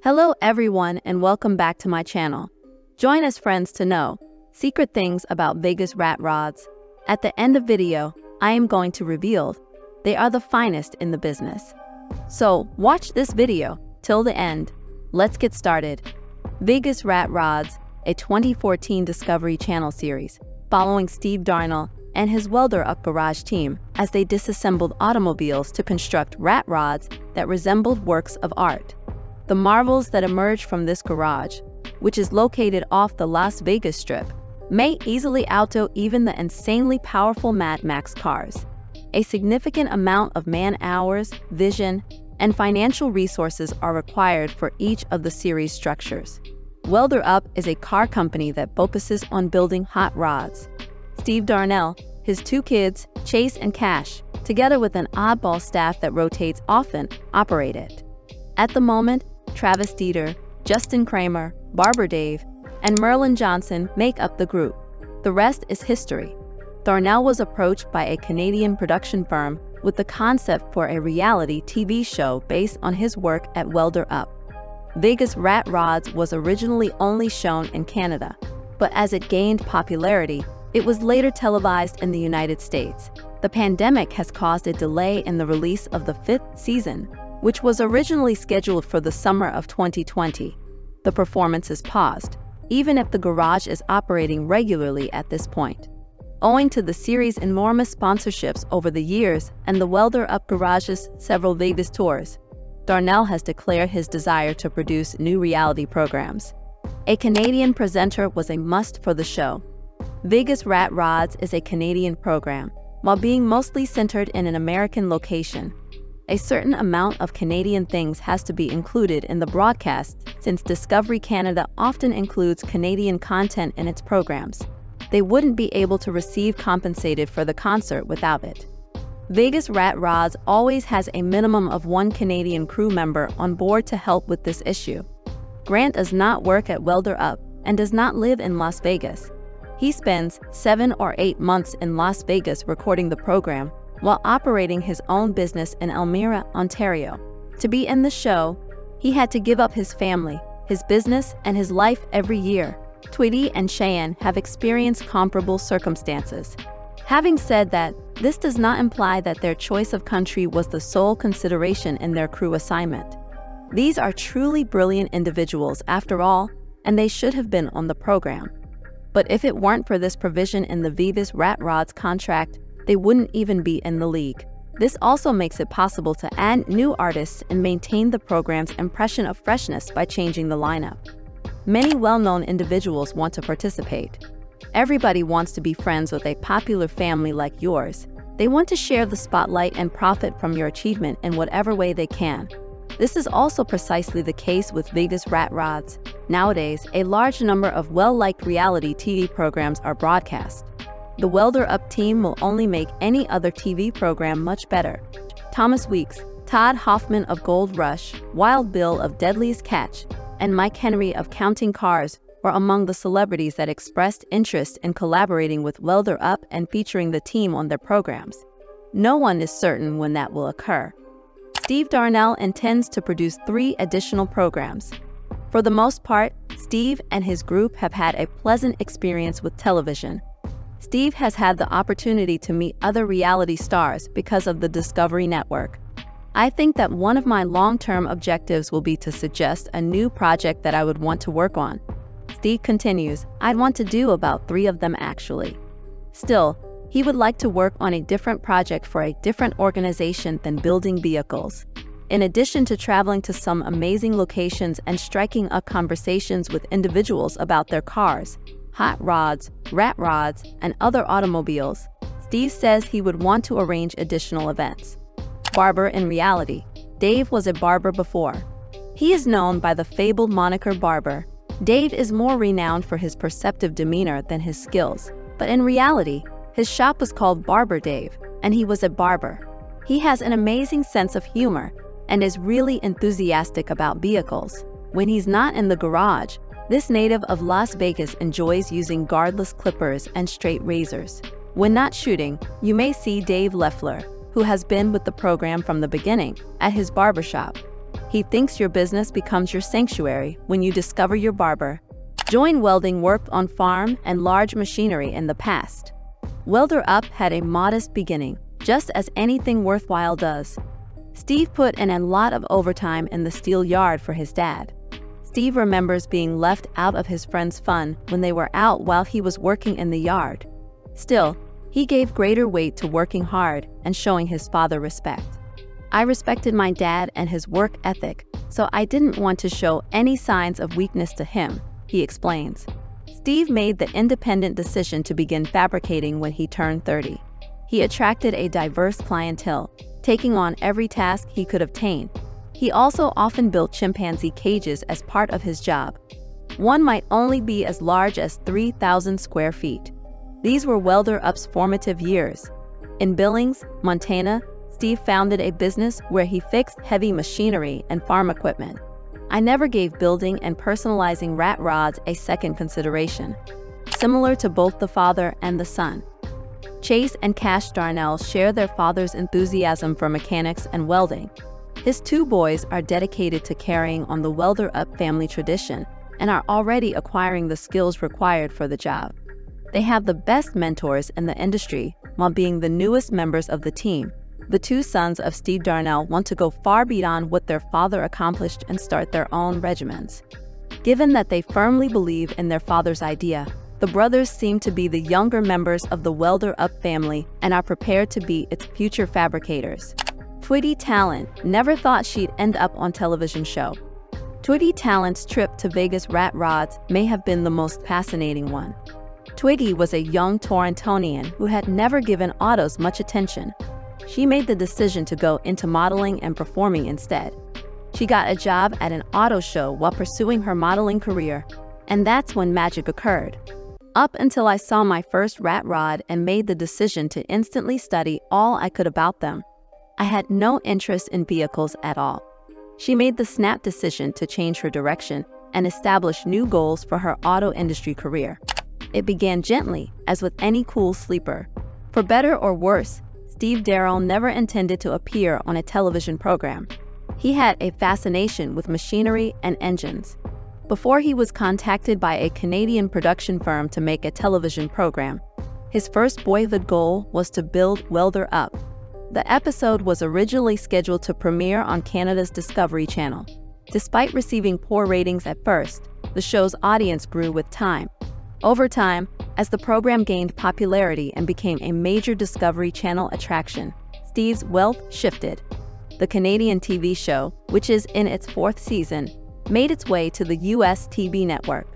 Hello everyone and welcome back to my channel. Join us friends to know secret things about Vegas rat rods. At the end of video, I am going to reveal they are the finest in the business. So watch this video till the end. Let's get started. Vegas Rat Rods, a 2014 Discovery Channel series following Steve Darnell and his Welder Up garage team as they disassembled automobiles to construct rat rods that resembled works of art. The marvels that emerge from this garage, which is located off the Las Vegas Strip, may easily outdo even the insanely powerful Mad Max cars. A significant amount of man-hours, vision, and financial resources are required for each of the series structures. Welder Up is a car company that focuses on building hot rods. Steve Darnell, his two kids, Chase and Cash, together with an oddball staff that rotates often, operate it. At the moment, Travis Dieter, Justin Kramer, Barber Dave, and Merlin Johnson make up the group. The rest is history. Darnell was approached by a Canadian production firm with the concept for a reality TV show based on his work at Welder Up. Vegas Rat Rods was originally only shown in Canada, but as it gained popularity, it was later televised in the United States. The pandemic has caused a delay in the release of the 5th season, which was originally scheduled for the summer of 2020. The performance is paused, even if the garage is operating regularly at this point. Owing to the series' enormous sponsorships over the years and the Welder Up garage's several Vegas tours, Darnell has declared his desire to produce new reality programs. A Canadian presenter was a must for the show. Vegas Rat Rods is a Canadian program, while being mostly centered in an American location. A certain amount of Canadian things has to be included in the broadcast since Discovery Canada often includes Canadian content in its programs. They wouldn't be able to receive compensated for the concert without it. Vegas Rat Rods always has a minimum of one Canadian crew member on board to help with this issue. Grant does not work at Welder Up and does not live in Las Vegas. He spends 7 or 8 months in Las Vegas recording the program, while operating his own business in Elmira, Ontario. To be in the show, he had to give up his family, his business, and his life every year. Twitty and Cheyenne have experienced comparable circumstances. Having said that, this does not imply that their choice of country was the sole consideration in their crew assignment. These are truly brilliant individuals after all, and they should have been on the program. But if it weren't for this provision in the Vegas Rat Rods contract, they wouldn't even be in the league. This also makes it possible to add new artists and maintain the program's impression of freshness by changing the lineup. Many well-known individuals want to participate. Everybody wants to be friends with a popular family like yours. They want to share the spotlight and profit from your achievement in whatever way they can. This is also precisely the case with Vegas Rat Rods. Nowadays, a large number of well-liked reality TV programs are broadcast. The Welder Up team will only make any other TV program much better. Thomas Weeks, Todd Hoffman of Gold Rush, Wild Bill of Deadliest Catch, and Mike Henry of Counting Cars were among the celebrities that expressed interest in collaborating with Welder Up and featuring the team on their programs. No one is certain when that will occur. Steve Darnell intends to produce 3 additional programs. For the most part, Steve and his group have had a pleasant experience with television. Steve has had the opportunity to meet other reality stars because of the Discovery Network. I think that one of my long-term objectives will be to suggest a new project that I would want to work on. Steve continues, I'd want to do about 3 of them actually. Still, he would like to work on a different project for a different organization than building vehicles. In addition to traveling to some amazing locations and striking up conversations with individuals about their cars, hot rods, rat rods, and other automobiles, Steve says he would want to arrange additional events. Barber in reality. Dave was a barber before. He is known by the fabled moniker Barber. Dave is more renowned for his perceptive demeanor than his skills, but in reality, his shop was called Barber Dave, and he was a barber. He has an amazing sense of humor and is really enthusiastic about vehicles. When he's not in the garage, this native of Las Vegas enjoys using guardless clippers and straight razors. When not shooting, you may see Dave Leffler, who has been with the program from the beginning, at his barbershop. He thinks your business becomes your sanctuary when you discover your barber. Join Welding worked on farm and large machinery in the past. Welder Up had a modest beginning, just as anything worthwhile does. Steve put in a lot of overtime in the steel yard for his dad. Steve remembers being left out of his friends' fun when they were out while he was working in the yard. Still, he gave greater weight to working hard and showing his father respect. I respected my dad and his work ethic, so I didn't want to show any signs of weakness to him, he explains. Steve made the independent decision to begin fabricating when he turned 30. He attracted a diverse clientele, taking on every task he could obtain. He also often built chimpanzee cages as part of his job. One might only be as large as 3,000 square feet. These were Welder Up's formative years. In Billings, Montana, Steve founded a business where he fixed heavy machinery and farm equipment. I never gave building and personalizing rat rods a second consideration. Similar to both the father and the son, Chase and Cash Darnell share their father's enthusiasm for mechanics and welding. His two boys are dedicated to carrying on the Welder Up family tradition and are already acquiring the skills required for the job. They have the best mentors in the industry while being the newest members of the team. The two sons of Steve Darnell want to go far beyond what their father accomplished and start their own regiments. Given that they firmly believe in their father's idea, the brothers seem to be the younger members of the Welder Up family and are prepared to be its future fabricators. Twitty Tallant never thought she'd end up on television show. Twiggy Tallant's trip to Vegas rat rods may have been the most fascinating one. Twiggy was a young Torontonian who had never given autos much attention. She made the decision to go into modeling and performing instead. She got a job at an auto show while pursuing her modeling career, and that's when magic occurred. Up until I saw my first rat rod and made the decision to instantly study all I could about them, I had no interest in vehicles at all. She made the snap decision to change her direction and establish new goals for her auto industry career. It began gently, as with any cool sleeper. For better or worse, Steve Darnell never intended to appear on a television program. He had a fascination with machinery and engines. Before he was contacted by a Canadian production firm to make a television program, his first boyhood goal was to build Welder Up. The episode was originally scheduled to premiere on Canada's Discovery Channel. Despite receiving poor ratings at first, the show's audience grew with time. Over time, as the program gained popularity and became a major Discovery Channel attraction, Steve's wealth shifted. The Canadian TV show, which is in its 4th season, made its way to the US TV network.